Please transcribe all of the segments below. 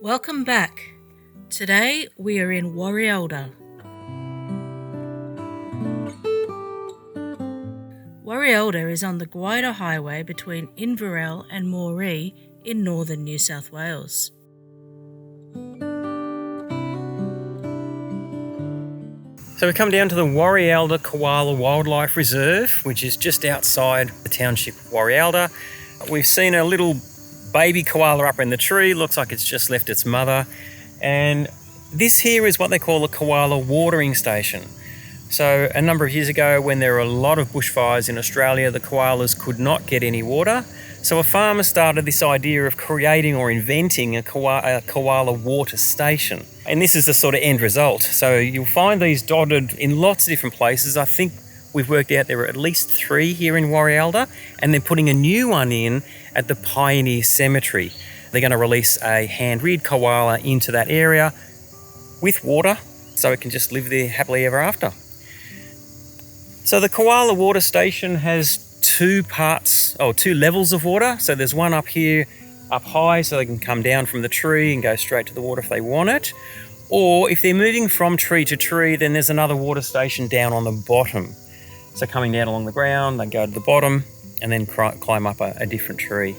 Welcome back. Today we are in Warialda. Warialda is on the Koala highway between Inverell and Moree in northern New South Wales. So we come down to the Warialda Koala Wildlife Reserve, which is just outside the township of Warialda. We've seen a little baby koala up in the tree, looks like it's just left its mother. And this here is what they call a koala watering station. So a number of years ago, when there were a lot of bushfires in Australia, the koalas could not get any water. So a farmer started this idea of creating or inventing a koala water station. And this is the sort of end result. So you'll find these dotted in lots of different places. I think we've worked out there are at least 3 here in Warialda, and they're putting a new one in at the Pioneer Cemetery. They're going to release a hand-reared koala into that area with water so it can just live there happily ever after. So the koala water station has 2 levels of water. So there's one up here, up high, so they can come down from the tree and go straight to the water if they want it. Or if they're moving from tree to tree, then there's another water station down on the bottom. So coming down along the ground, they go to the bottom and then climb up a different tree.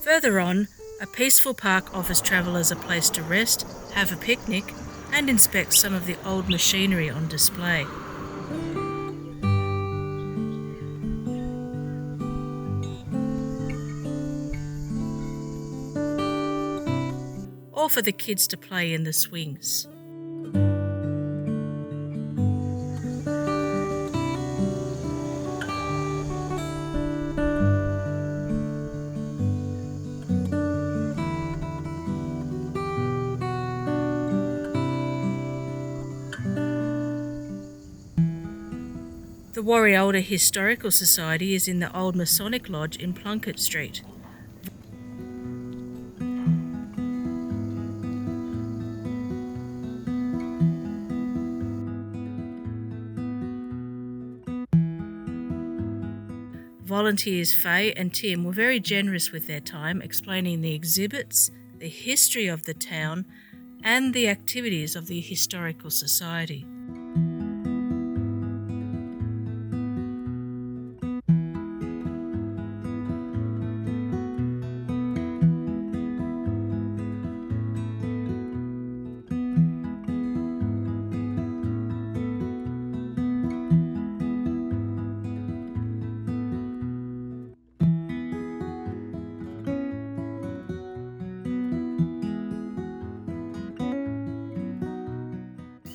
Further on, a peaceful park offers travellers a place to rest, have a picnic, and inspect some of the old machinery on display. Or for the kids to play in the swings. The Warialda Historical Society is in the old Masonic Lodge in Plunkett Street. Volunteers Faye and Tim were very generous with their time, explaining the exhibits, the history of the town, and the activities of the Historical Society.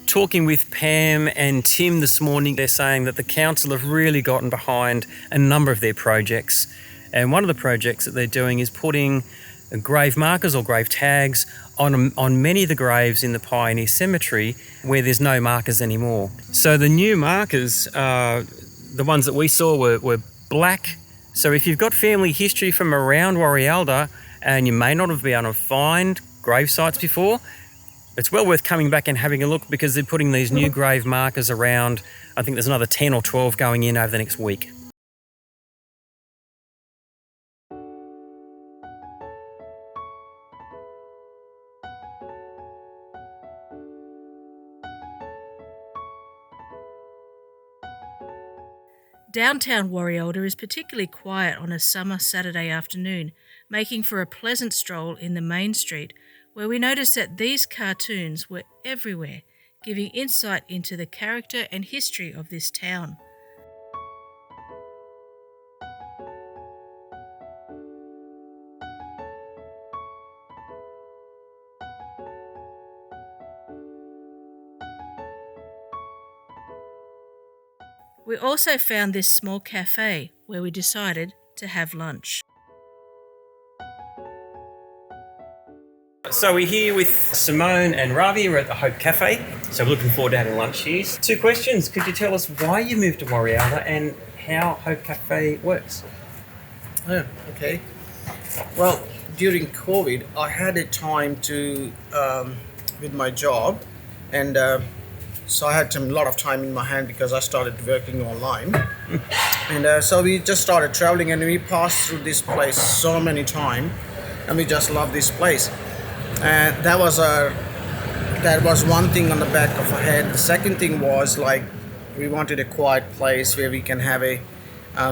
Talking with Pam and Tim this morning, they're saying that the council have really gotten behind a number of their projects. And one of the projects that they're doing is putting grave markers or grave tags on many of the graves in the Pioneer Cemetery where there's no markers anymore. So the new markers, the ones that we saw were black. So if you've got family history from around Warialda and you may not have been able to find grave sites before, it's well worth coming back and having a look because they're putting these new grave markers around. I think there's another 10 or 12 going in over the next week. Downtown Warialda is particularly quiet on a summer Saturday afternoon, making for a pleasant stroll in the main street, where we noticed that these cartoons were everywhere, giving insight into the character and history of this town. We also found this small cafe where we decided to have lunch. So we're here with Simone and Ravi. We're at the Hope Cafe. So we're looking forward to having lunch here. 2 questions. Could you tell us why you moved to Warialda and how Hope Cafe works? Oh, okay. Well, during COVID, I had a time to with my job, and so I had a lot of time in my hand because I started working online. And so we just started traveling, and we passed through this place so many times, and we just love this place. And that was one thing on the back of our head. The second thing was like we wanted a quiet place where we can have a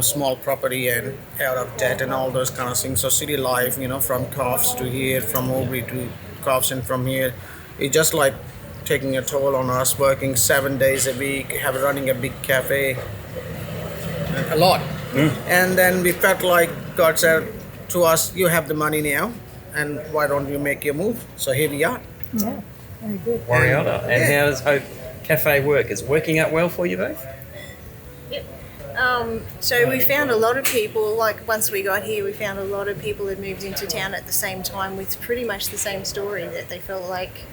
small property and out of debt and all those kind of things. So city life, from Coffs to here, from Aubrey to Coffs, and from here, it's just like taking a toll on us, working 7 days a week, running a big cafe, a lot. And then we felt like God said to us, you have the money now, and why don't you make your move? So here we are. Yeah, very good. Warialda. And how does Hope Cafe work? Is it working out well for you both? So we found a lot of people, like once we got here, we found a lot of people had moved into town at the same time with pretty much the same story, that they felt like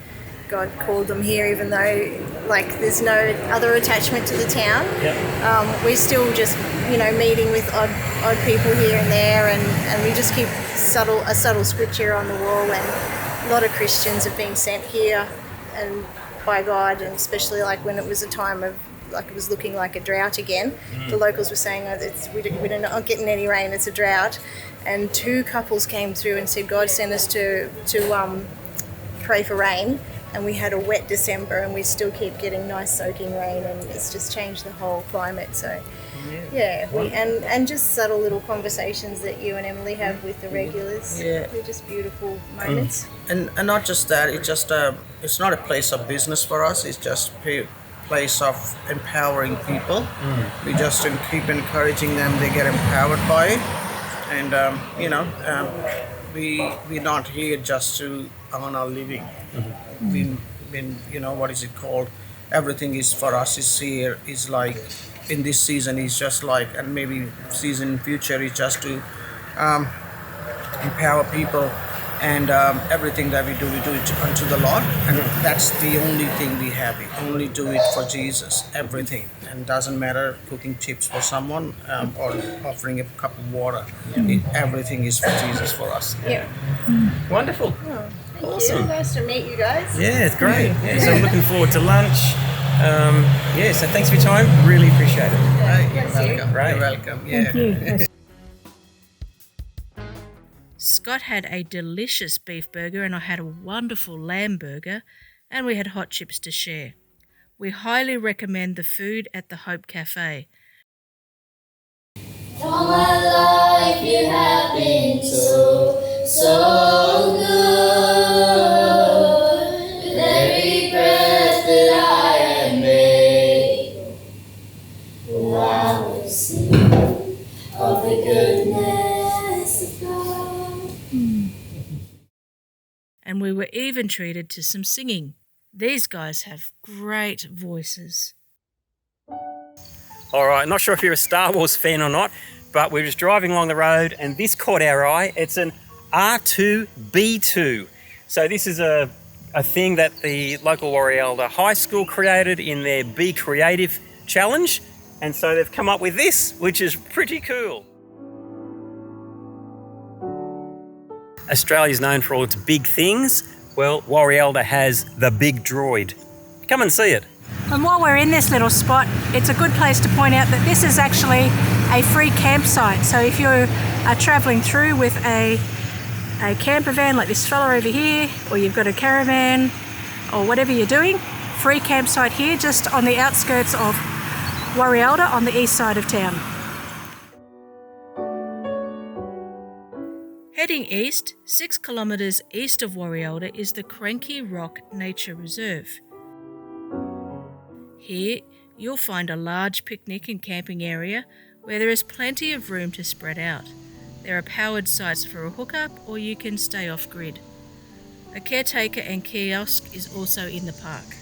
God called them here, even though like there's no other attachment to the town. Yep. We're still just, meeting with odd people here and there, and we just keep a subtle scripture on the wall, and a lot of Christians have been sent here and by God, and especially like when it was a time of like it was looking like a drought again. The locals were saying, we're not getting any rain, it's a drought. And 2 couples came through and said, God sent us to pray for rain. And we had a wet December, and we still keep getting nice soaking rain, and it's just changed the whole climate. So and just subtle little conversations that you and Emily have with the regulars. Yeah. They're just beautiful moments. And not just that, it's not a place of business for us, it's just place of empowering people. We just keep encouraging them, they get empowered by it. And we're not here just to earn our living. What is it called, everything is for us is here, is like in this season is just like, and maybe season in future is just to empower people. And everything that we do it unto the Lord, and that's the only thing we have. We only do it for Jesus, everything. And doesn't matter cooking chips for someone or offering a cup of water. Everything is for Jesus for us. Yeah. Wonderful. Oh, thank Awesome. you. Nice to meet you guys. Yeah, it's great. Yeah, so I'm looking forward to lunch. So thanks for your time. Really appreciate it. You're welcome. Right. You're welcome. Thank you. Scott had a delicious beef burger and I had a wonderful lamb burger, and we had hot chips to share. We highly recommend the food at the Hope Cafe. All my life you have been so good. With every breath that I am made, I will sing of the goodness of God. And we were even treated to some singing. These guys have great voices. All right, not sure if you're a Star Wars fan or not, but we're just driving along the road and this caught our eye. It's an R2B2. So this is a thing that the local Warialda High School created in their Be Creative challenge. And so they've come up with this, which is pretty cool. Australia's known for all its big things. Well, Warialda has the big droid. Come and see it. And while we're in this little spot, it's a good place to point out that this is actually a free campsite. So if you are travelling through with a camper van like this fella over here, or you've got a caravan, or whatever you're doing, free campsite here just on the outskirts of Warialda on the east side of town. Heading east, 6 kilometres east of Warialda is the Cranky Rock Nature Reserve. Here, you'll find a large picnic and camping area where there is plenty of room to spread out. There are powered sites for a hookup, or you can stay off-grid. A caretaker and kiosk is also in the park.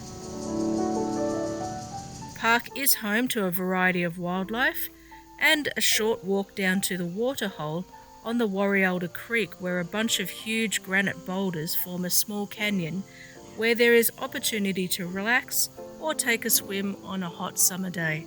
The park is home to a variety of wildlife and a short walk down to the waterhole on the Warialda Creek, where a bunch of huge granite boulders form a small canyon where there is opportunity to relax or take a swim on a hot summer day.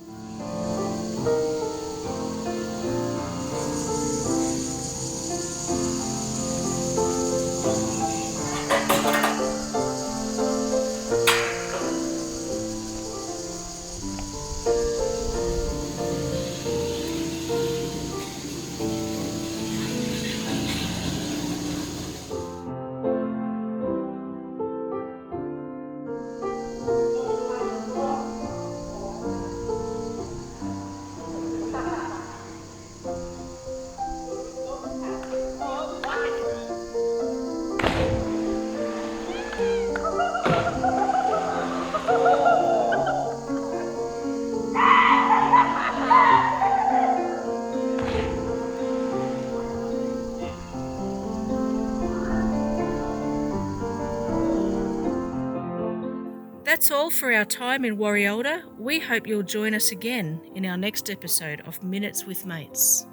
That's all for our time in Warialda. We hope you'll join us again in our next episode of Minutes with Mates.